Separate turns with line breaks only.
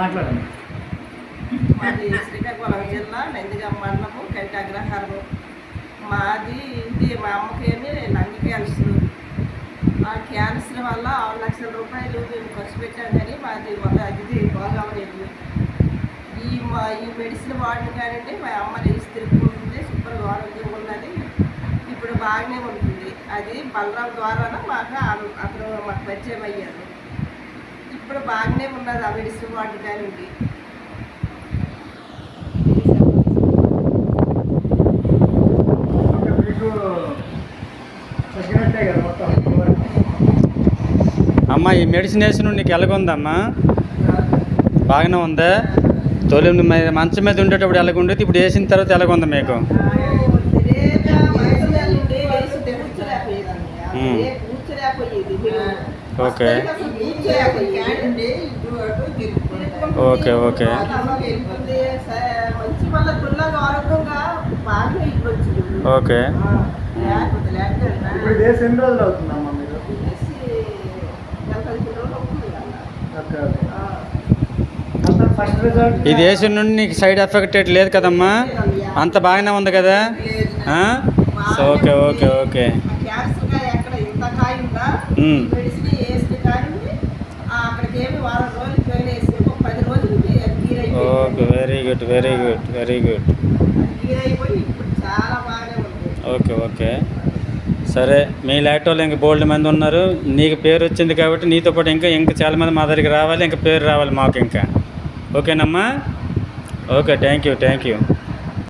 మాట్లాడండి.
మాది శ్రీకాకుళం జిల్లా నందిగామ మండలము కంటి అగ్రహారం. మాది ఇది మా అమ్మకేమి లంగ్ క్యాన్సర్. ఆ క్యాన్సర్ వల్ల 6 లక్షల రూపాయలు మేము ఖర్చు పెట్టాం, కానీ మాది ఒక అది బాగవలేదు. ఈ మెడిసిన్ వాడిన కానండి మా అమ్మ లేచి తిరుగుతుంది, సూపర్గా ఆరోగ్యంగా ఉన్నది. ఇప్పుడు బాగానే ఉంటుంది. అది బలరాం ద్వారా అతను మాకు పరిచయం అయ్యారు. ఇప్పుడు బాగానే ఉన్నది ఆ మెడిసిన్ వాడిన కానండి.
అమ్మ ఈ మెడిసిన్ వేసిన నీకు ఎలాగుందమ్మా? బాగానే ఉందా? తొలి మంచం మీద ఉండేటప్పుడు ఎలాగుండేది, ఇప్పుడు వేసిన తర్వాత ఎలాగుంది మీకు? Okay okay okay okay. ఇది వేసిన నుండి నీకు సైడ్ ఎఫెక్ట్ లేదు కదమ్మా? అంత బాగానే ఉంది కదా? Okay okay okay. Okay, very good very good very good. Okay okay సరే. మీ లాంటి వాళ్ళు ఇంకా బోల్డ్ మంది ఉన్నారు. నీకు పేరు వచ్చింది కాబట్టి నీతో పాటు ఇంకా చాలామంది మా దగ్గరికి రావాలి, ఇంకా పేరు రావాలి మాకు ఇంకా. ఓకేనమ్మా? Okay, thank you.